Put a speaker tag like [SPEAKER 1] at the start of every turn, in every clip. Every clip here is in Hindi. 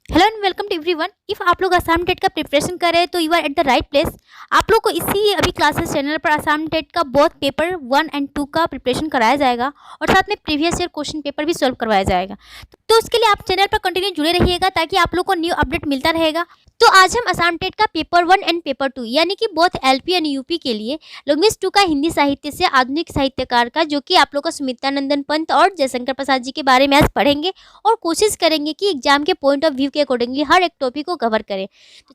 [SPEAKER 1] Hello and welcome to everyone. If आप लोग असम टेट का प्रिपरेशन कर रहे हैं तो you are at the right place. आप लोग को इसी अभी क्लासेस चैनल पर असम टेट का बोथ पेपर 1 एंड 2 का प्रिपरेशन कराया जाएगा और साथ में प्रीवियस ईयर क्वेश्चन पेपर भी सॉल्व करवाया जाएगा। तो उसके लिए आप चैनल पर कंटिन्यू जुड़े रहिएगा ताकि आप लोग को न्यू अपडेट मिलता रहेगा। तो आज हम असम टेट का पेपर 1 एंड पेपर 2 यानी कि बोथ एलपी एंड यूपी के लिए लैंग्वेज 2 का हिंदी साहित्य से आधुनिक साहित्यकार का, जो कि आप लोग का सुमित्रानंदन पंत और जयशंकर प्रसाद जी के बारे में आज पढ़ेंगे और कोशिश करेंगे कि एग्जाम के पॉइंट ऑफ व्यू के अकॉर्डिंगली हर एक टॉपिक को कवर करें।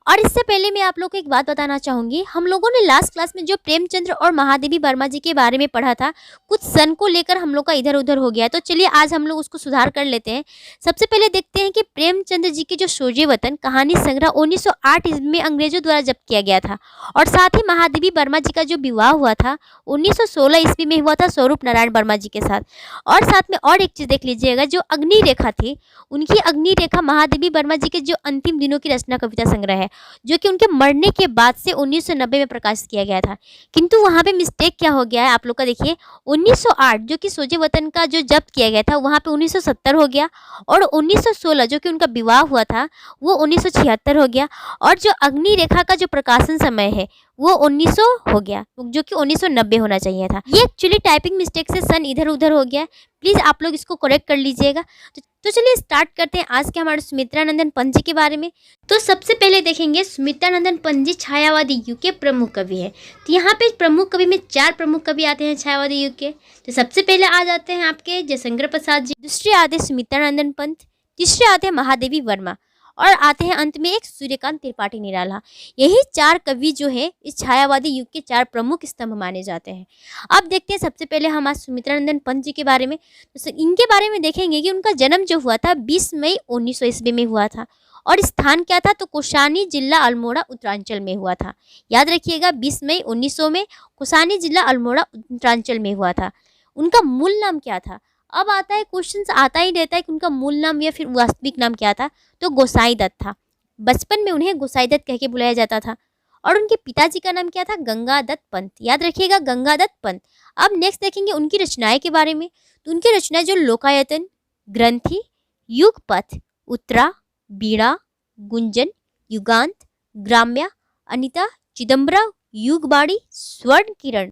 [SPEAKER 1] और इससे पहले मैं आप लोग को एक बात बताना चाहूंगी, हम लोगों ने लास्ट क्लास में जो प्रेमचंद्र और महादेवी वर्मा जी के बारे में पढ़ा था, कुछ सन को लेकर हम लोग का इधर उधर हो गया। तो चलिए आज हम लोग उसको सुधार कर लेते हैं। सबसे पहले देखते हैं कि प्रेमचंद्र जी के जो सोजे वतन कहानी संग्रह 1908 ईस्वी में अंग्रेजों द्वारा जब्त किया गया था, और साथ ही महादेवी वर्मा जी का जो विवाह हुआ था 1916 ईस्वी में हुआ था स्वरूप नारायण वर्मा जी के साथ। और साथ में और एक चीज देख लीजिएगा, जो अग्नि रेखा थी, उनकी अग्नि रेखा महादेवी वर्मा जी के जो अंतिम दिनों की रचना कविता संग्रह है, जो कि उनके मरने के बाद से 1990 में प्रकाशित किया गया था। किंतु वहाँ पे मिस्टेक क्या हो गया है आप लोग का, देखिए 1908 जो कि सोजे वतन का जो जब्त किया गया था वहाँ पे 1970 हो गया, और 1916 जो कि उनका विवाह हुआ था वो 1976 हो गया, और जो अग्नि रेखा का जो प्रकाशन समय है वो 1900 हो गया, जो कि 1990 होना चाहिए था। ये एक्चुअली टाइपिंग मिस्टेक से सन इधर उधर हो गया, प्लीज़ आप लोग इसको करेक्ट कर लीजिएगा। तो चलिए स्टार्ट करते हैं आज के हमारे सुमित्रानंदन पंत जी के बारे में। तो सबसे पहले देखेंगे सुमित्रानंदन पंत जी छायावादी युग के प्रमुख कवि हैं। तो यहाँ पे प्रमुख कवि में 4 प्रमुख कवि आते हैं छायावादी युग के। तो सबसे पहले आ जाते हैं आपके जयशंकर प्रसाद जी, दूसरे आते हैं सुमित्रानंदन पंत, तीसरे आते हैं महादेवी वर्मा, और आते हैं अंत में एक सूर्यकांत त्रिपाठी निराला। यही 4 कवि जो है इस छायावादी युग के 4 प्रमुख स्तंभ माने जाते हैं। अब देखते हैं सबसे पहले हम आज सुमित्रानंदन पंत जी के बारे में। तो इनके बारे में देखेंगे कि उनका जन्म जो हुआ था 20 मई 1900 ईस्वी में हुआ था, और स्थान क्या था, तो कौसानी जिला अल्मोड़ा उत्तरांचल में हुआ था। याद रखिएगा 20 मई 1900 में कौसानी जिला अल्मोड़ा उत्तरांचल में हुआ था। उनका मूल नाम क्या था, अब आता है क्वेश्चन आता ही रहता है कि उनका मूल नाम या फिर वास्तविक नाम क्या था, तो गोसाई दत्त था। बचपन में उन्हें गोसाई दत्त कह के बुलाया जाता था, और उनके पिताजी का नाम क्या था, गंगादत्त पंत। याद रखिएगा गंगादत्त पंत। अब नेक्स्ट देखेंगे उनकी रचनाएं के बारे में। तो उनकी रचनाएं जो लोकायतन, ग्रंथि, युगपथ, उत्तरा, बीड़ा, गुंजन, युगांत, ग्राम्या, अनिता, चिदम्बरा, युगबाड़ी, स्वर्ण किरण,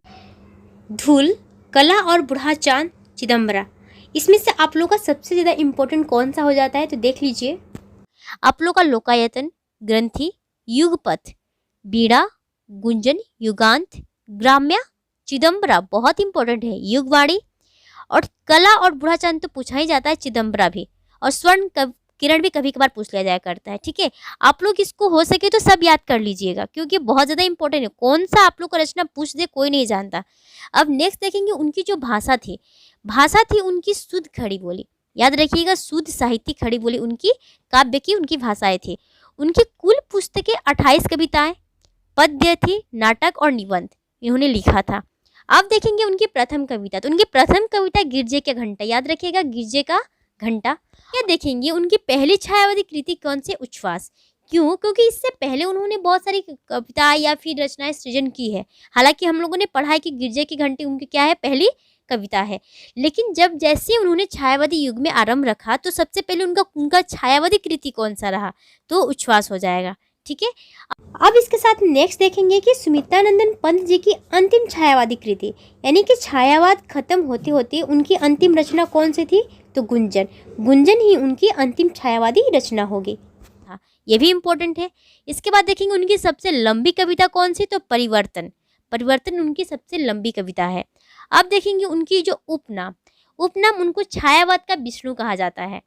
[SPEAKER 1] धूल, कला और बूढ़ा चांद, चिदम्बरा। इसमें से आप लोग का सबसे ज़्यादा इम्पोर्टेंट कौन सा हो जाता है, तो देख लीजिए आप लोग का लोकायतन, ग्रंथि, युगपथ, बीड़ा, गुंजन, युगांत, ग्राम्या, चिदम्बरा बहुत इंपॉर्टेंट है, युगवाड़ी, और कला और बूढ़ा चांद तो पूछा ही जाता है, चिदम्बरा भी, और स्वर्ण किरण भी कभी कभार पूछ लिया जाया करता है। ठीक है, आप लोग इसको हो सके तो सब याद कर लीजिएगा क्योंकि बहुत ज़्यादा इंपॉर्टेंट है। कौन सा आप लोग का रचना पूछ दे कोई नहीं जानता। अब नेक्स्ट देखेंगे उनकी जो भाषा थी उनकी शुद्ध खड़ी बोली। याद रखिएगा शुद्ध साहित्यिक खड़ी बोली उनकी काव्य की उनकी भाषाएं थी। उनकी कुल पुस्तकें 28 कविताएं, पद्य थी, नाटक और निबंध इन्होंने लिखा था। अब देखेंगे उनकी प्रथम कविता। तो उनकी प्रथम कविता गिरजे का घंटा। याद रखिएगा गिरजे का घंटा। ये देखेंगे उनकी पहली छायावादी कृति कौन से, उच्छ्वास। क्यों, क्योंकि इससे पहले उन्होंने बहुत सारी कविता या फिर रचनाएं सृजन की है। हालांकि हम लोगों ने पढ़ा है कि गिरजे की घंटी उनकी क्या है, पहली कविता है। लेकिन जब जैसे उन्होंने छायावादी युग में आरंभ रखा तो सबसे पहले उनका छायावादी कृति कौन सा रहा, तो उच्छ्वास हो जाएगा। ठीक है, अब इसके साथ नेक्स्ट देखेंगे कि सुमित्रानंदन पंत जी की अंतिम छायावादी कृति, यानी कि छायावाद खत्म होते होते उनकी अंतिम रचना कौन सी थी, तो गुंजन ही उनकी अंतिम छायावादी रचना होगी। हाँ, ये भी इम्पोर्टेंट है। इसके बाद देखेंगे उनकी सबसे लंबी कविता कौन सी, तो परिवर्तन उनकी सबसे लंबी कविता है। अब देखेंगे उनकी जो उपनाम उनको छायावाद का विष्णु कहा जाता है।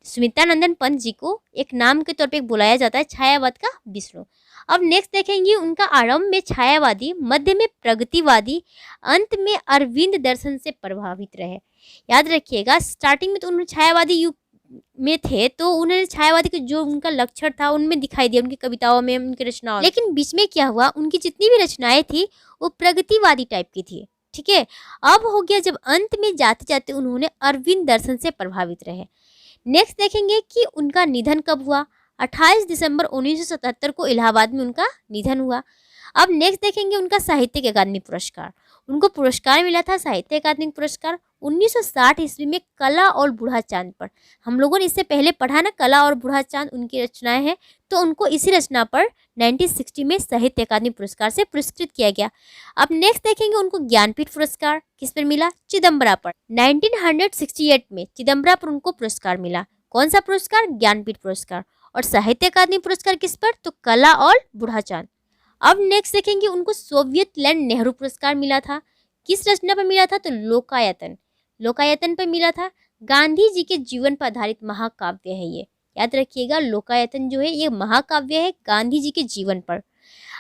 [SPEAKER 1] सुमित्रानंदन पंत जी को एक नाम के तौर पे बुलाया जाता है छायावाद का विष्णु। अब नेक्स्ट देखेंगे उनका आरंभ में छायावादी, मध्य में प्रगतिवादी, अंत में अरविंद दर्शन से प्रभावित रहे। याद रखिएगा स्टार्टिंग में तो उन्होंने छायावादी युग में थे, तो उन्होंने छायावादी का जो उनका लक्षण था उनमें दिखाई दिया, उनकी कविताओं में, उनकी रचनाओं में। लेकिन बीच में क्या हुआ, उनकी जितनी भी रचनाएं थी वो प्रगतिवादी टाइप की थी। ठीक है, अब हो गया जब अंत में जाते जाते उन्होंने अरविंद दर्शन से प्रभावित रहे। नेक्स्ट देखेंगे कि उनका निधन कब हुआ, 28 दिसंबर 1977 को इलाहाबाद में उनका निधन हुआ। अब नेक्स्ट देखेंगे उनका साहित्य अकादमी पुरस्कार। उनको पुरस्कार मिला था साहित्य अकादमी पुरस्कार 1960 ईस्वी में कला और बूढ़ा चांद पर। हम लोगों ने इससे पहले पढ़ा ना, कला और बूढ़ा चांद उनकी रचनाएं हैं, तो उनको इसी रचना पर 1960 में साहित्य अकादमी पुरस्कार से पुरस्कृत किया गया। अब नेक्स्ट देखेंगे उनको ज्ञानपीठ पुरस्कार किस पर मिला, चिदम्बरा पर। 1968 में चिदम्बरा पर उनको पुरस्कार मिला। कौन सा पुरस्कार, ज्ञानपीठ पुरस्कार। और साहित्य अकादमी पुरस्कार किस पर, तो कला और बूढ़ा चांद। अब नेक्स्ट देखेंगे उनको सोवियत लैंड नेहरू पुरस्कार मिला था। किस रचना पर मिला था, तो लोकायतन। लोकायतन पर मिला था। गांधी जी के जीवन पर आधारित महाकाव्य है ये, याद रखिएगा। लोकायतन जो है ये महाकाव्य है गांधी जी के जीवन पर।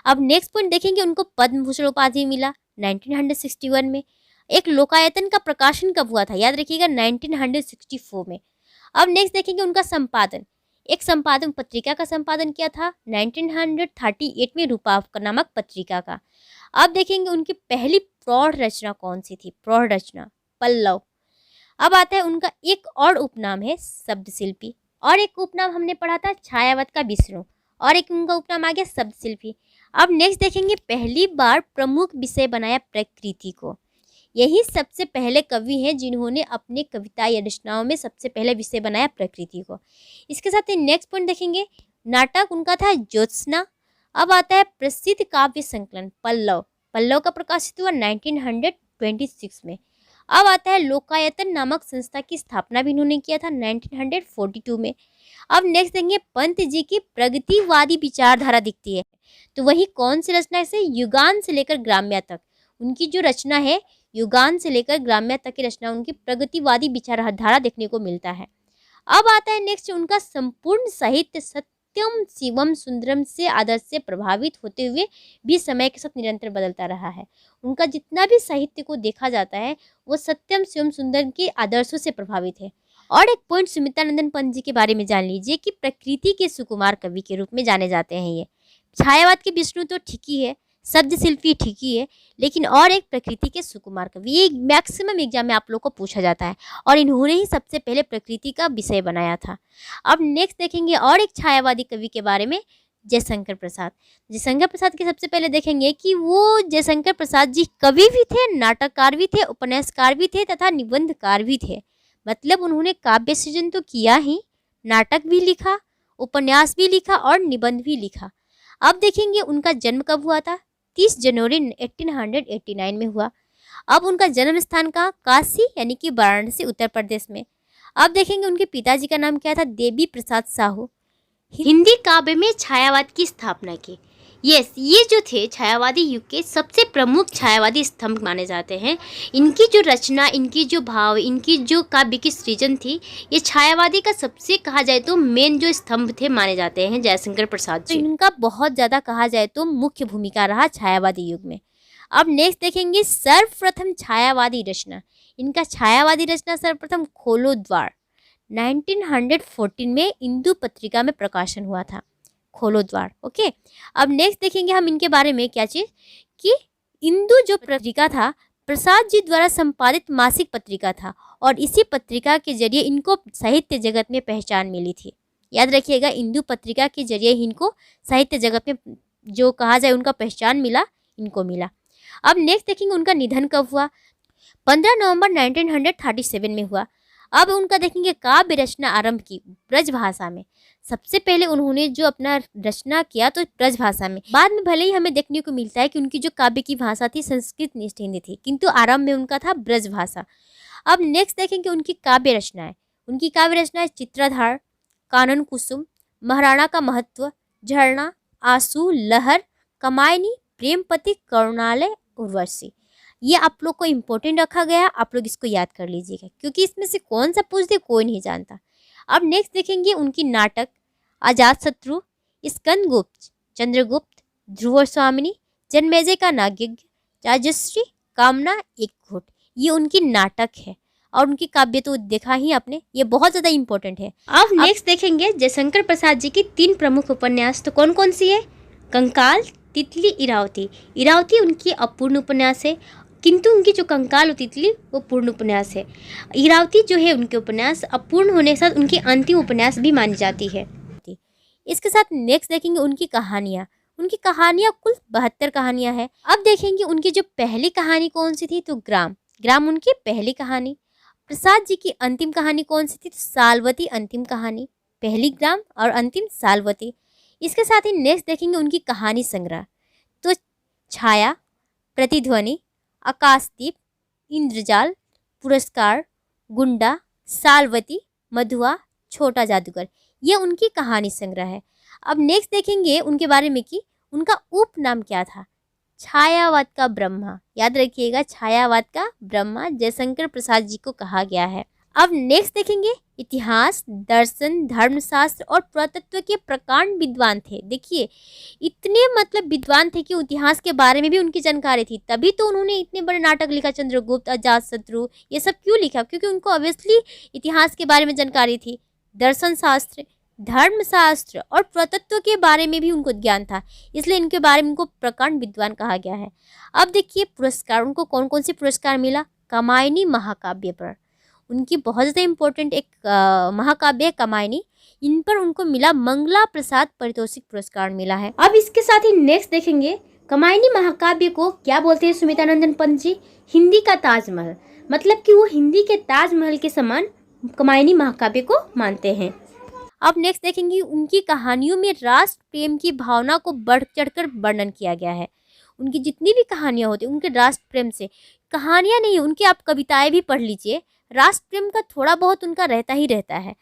[SPEAKER 1] अब नेक्स्ट पॉइंट देखेंगे उनको पद्म भूषण उपाधि मिला 1961 में। एक लोकायतन का प्रकाशन कब हुआ था, याद रखिएगा 1964 में। अब नेक्स्ट देखेंगे उनका संपादन। एक संपादन पत्रिका का संपादन किया था 1938 में, रूपा नामक पत्रिका का। अब देखेंगे उनकी पहली प्रौढ़ रचना कौन सी थी, प्रौढ़ रचना पल्लव। अब आता है उनका एक और उपनाम है शब्द शिल्पी, और एक उपनाम हमने पढ़ा था छायावत का विष्णु, और एक उनका उपनाम आ गया शब्द शिल्पी। अब नेक्स्ट देखेंगे पहली बार प्रमुख विषय बनाया प्रकृति को। यही सबसे पहले कवि हैं जिन्होंने अपने कविता या रचनाओं में सबसे पहले विषय बनाया प्रकृति को। इसके साथ ही नेक्स्ट पॉइंट देखेंगे नाटक उनका था ज्योत्सना। अब आता है प्रसिद्ध काव्य संकलन पल्लव। पल्लव का प्रकाशित हुआ 1926 में। अब आता है लोकायतन नामक संस्था की स्थापना भी इन्होंने किया था 1942 में। अब नेक्स्ट देखेंगे पंत जी की प्रगतिवादी विचारधारा दिखती है, तो वही कौन सी रचना से, युगान से लेकर ग्राम्य तक। उनकी जो रचना है युगान से लेकर ग्राम्य तक की रचना उनकी प्रगतिवादी विचारधारा देखने को मिलता है। अब आता है नेक्स्ट उनका संपूर्ण साहित्य सत्यम शिवम सुंदरम से आदर्श से प्रभावित होते हुए भी समय के साथ निरंतर बदलता रहा है। उनका जितना भी साहित्य को देखा जाता है वो सत्यम शिवम सुंदरम के आदर्शों से प्रभावित है। और एक पॉइंट सुमित्रानंदन पंत जी के बारे में जान लीजिए कि प्रकृति के सुकुमार कवि के रूप में जाने जाते हैं ये। छायावाद के विष्णु तो ठीक ही है, शब्द शिल्पी ठीक ही है, लेकिन और एक प्रकृति के सुकुमार कवि, ये मैक्सिमम एग्जाम में आप लोग को पूछा जाता है, और इन्होंने ही सबसे पहले प्रकृति का विषय बनाया था। अब नेक्स्ट देखेंगे और एक छायावादी कवि के बारे में, जयशंकर प्रसाद। जयशंकर प्रसाद के सबसे पहले देखेंगे कि वो जयशंकर प्रसाद जी कवि भी थे, नाटककार भी थे, उपन्यासकार भी थे तथा निबंधकार भी थे। मतलब उन्होंने काव्य सृजन तो किया ही, नाटक भी लिखा, उपन्यास भी लिखा और निबंध भी लिखा। अब देखेंगे उनका जन्म कब हुआ था, 30 जनवरी 1889 में हुआ। अब उनका जन्म स्थान कहाँ, काशी यानी कि वाराणसी उत्तर प्रदेश में। अब देखेंगे उनके पिताजी का नाम क्या था, देवी प्रसाद साहू। हिंदी काव्य में छायावाद की स्थापना की। यस, ये जो थे छायावादी युग के सबसे प्रमुख छायावादी स्तंभ माने जाते हैं। इनकी जो रचना, इनकी जो भाव, इनकी जो काव्य की सृजन थी, ये छायावादी का सबसे कहा जाए तो मेन जो स्तंभ थे माने जाते हैं जयशंकर प्रसाद जी। इनका बहुत ज़्यादा कहा जाए तो मुख्य भूमिका रहा छायावादी युग में। अब नेक्स्ट देखेंगे सर्वप्रथम छायावादी रचना। इनका छायावादी रचना सर्वप्रथम खोलो द्वार 1914 में इंदु पत्रिका में प्रकाशन हुआ था, खोलो द्वार। ओके, अब नेक्स्ट देखेंगे हम इनके बारे में क्या चीज़, कि इंदु जो पत्रिका था प्रसाद जी द्वारा संपादित मासिक पत्रिका था, और इसी पत्रिका के जरिए इनको साहित्य जगत में पहचान मिली थी। याद रखिएगा, इंदु पत्रिका के जरिए इनको साहित्य जगत में जो कहा जाए उनका पहचान मिला, इनको मिला। अब नेक्स्ट देखेंगे उनका निधन कब हुआ, 15 नवंबर 1937 में हुआ। अब उनका देखेंगे काव्य रचना आरंभ की ब्रज भाषा में। सबसे पहले उन्होंने जो अपना रचना किया तो ब्रज भाषा में, बाद में भले ही हमें देखने को मिलता है कि उनकी जो काव्य की भाषा थी संस्कृत निष्ठ हिंदी थी, किंतु आरंभ में उनका था ब्रज भाषा। अब नेक्स्ट देखेंगे उनकी काव्य रचनाएं। उनकी काव्य रचनाएं चित्रधार, कानन कुसुम, महाराणा का महत्व, झरना, आंसू, लहर, कमायनी, प्रेमपति, करुणालय, उर्वशी। ये आप लोग को इम्पोर्टेंट रखा गया, आप लोग इसको याद कर लीजिएगा, क्योंकि इसमें से कौन सा पूछ दे कोई नहीं जानता। अब नेक्स्ट देखेंगे उनकी नाटक अजातशत्रु, स्कंदगुप्त, चंद्रगुप्त, ध्रुव स्वामिनी, जन्मेजय का नागयज्ञ, राजश्री, कामना, एक घूट। ये उनकी नाटक है, और उनकी काव्य तो देखा ही आपने, ये बहुत ज़्यादा इंपॉर्टेंट है। अब नेक्स्ट देखेंगे जयशंकर प्रसाद जी की 3 प्रमुख उपन्यास, तो कौन कौन सी है, कंकाल, तितली, इरावती। इरावती उनकी अपूर्ण उपन्यास है, किंतु उनकी जो कंकाल और तितली वो पूर्ण उपन्यास है। इरावती जो है उनके उपन्यास अपूर्ण होने के साथ उनकी अंतिम उपन्यास भी मानी जाती है। इसके साथ नेक्स्ट देखेंगे उनकी कहानियाँ। उनकी कहानियाँ कुल 72 कहानियाँ हैं। अब देखेंगे उनकी जो पहली कहानी कौन सी थी, तो ग्राम। ग्राम उनकी पहली कहानी। प्रसाद जी की अंतिम कहानी कौन सी थी? तो सालवती अंतिम कहानी, पहली ग्राम और अंतिम सालवती। इसके साथ ही नेक्स्ट देखेंगे उनकी कहानी संग्रह। तो छाया, प्रतिध्वनि, आकाशदीप, इंद्रजाल, पुरस्कार, गुंडा, सालवती, मधुआ, छोटा जादूगर, ये उनकी कहानी संग्रह है। अब नेक्स्ट देखेंगे उनके बारे में कि उनका उपनाम क्या था। छायावाद का ब्रह्मा, याद रखिएगा, छायावाद का ब्रह्मा जयशंकर प्रसाद जी को कहा गया है। अब नेक्स्ट देखेंगे इतिहास, दर्शन, धर्मशास्त्र और पुरातत्व के प्रकांड विद्वान थे। देखिए इतने मतलब विद्वान थे कि इतिहास के बारे में भी उनकी जानकारी थी, तभी तो उन्होंने इतने बड़े नाटक लिखा, चंद्रगुप्त, अजातशत्रु, ये सब क्यों लिखा? क्योंकि उनको ऑब्वियसली इतिहास के बारे में जानकारी थी। दर्शन शास्त्र, धर्मशास्त्र और पुरातत्व के बारे में भी उनको ज्ञान था, इसलिए इनके बारे में उनको प्रकांड विद्वान कहा गया है। अब देखिए पुरस्कार, उनको कौन कौन से पुरस्कार मिला। कामायनी महाकाव्य पर, उनकी बहुत ज़्यादा इम्पोर्टेंट एक महाकाव्य है कामायनी, इन पर उनको मिला मंगला प्रसाद पारितोषिक पुरस्कार मिला है। अब इसके साथ ही नेक्स्ट देखेंगे कामायनी महाकाव्य को क्या बोलते हैं सुमितानंदन पंत जी? हिंदी का ताजमहल, मतलब कि वो हिंदी के ताजमहल के समान कामायनी महाकाव्य को मानते हैं। अब नेक्स्ट देखेंगे उनकी कहानियों में राष्ट्र प्रेम की भावना को बढ़ चढ़कर वर्णन किया गया है। उनकी जितनी भी कहानियाँ होती हैं उनके राष्ट्र प्रेम से, कहानियाँ नहीं, उनकी आप कविताएं भी पढ़ लीजिए, राष्ट्र प्रेम का थोड़ा बहुत उनका रहता ही रहता है।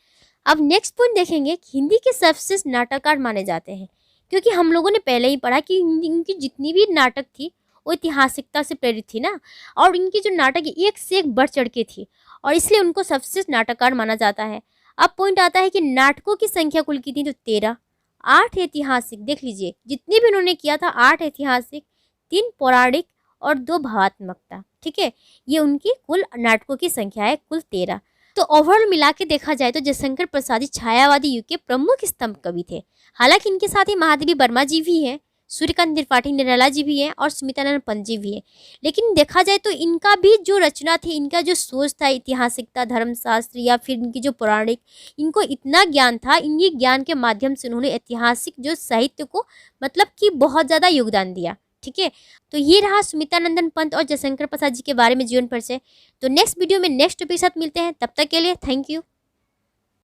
[SPEAKER 1] अब नेक्स्ट पॉइंट देखेंगे हिंदी के सर्वश्रेष्ठ नाटककार माने जाते हैं, क्योंकि हम लोगों ने पहले ही पढ़ा कि इनकी जितनी भी नाटक थी वो ऐतिहासिकता से प्रेरित थी ना, और इनकी जो नाटक एक से एक बढ़ चढ़ के थी, और इसलिए उनको सर्वश्रेष्ठ नाटककार माना जाता है। अब पॉइंट आता है कि नाटकों की संख्या कुल कितनी? तो 13, 8 ऐतिहासिक, देख लीजिए जितने भी उन्होंने किया था, 8 ऐतिहासिक, 3 पौराणिक और 2 भावात्मकता। ठीक है, ये उनकी कुल नाटकों की संख्या है, कुल 13। तो ओवरऑल मिला के देखा जाए तो जयशंकर प्रसाद जी छायावादी युग के प्रमुख स्तंभ कवि थे। हालांकि इनके साथ ही महादेवी वर्मा जी भी हैं, सूर्यकांत त्रिपाठी निराला जी भी हैं और सुमितानंद पंत जी भी हैं, लेकिन देखा जाए तो इनका भी जो रचना थी, इनका जो सोच था, ऐतिहासिकता, धर्मशास्त्र या फिर इनकी जो पौराणिक, इनको इतना ज्ञान था, इन्हीं ज्ञान के माध्यम से उन्होंने ऐतिहासिक जो साहित्य को मतलब कि बहुत ज़्यादा योगदान दिया। ठीक है, तो ये रहा सुमितानंदन पंत और जयशंकर प्रसाद जी के बारे में जीवन परिचय। तो नेक्स्ट वीडियो में नेक्स्ट टॉपिक के साथ मिलते हैं, तब तक के लिए थैंक यू।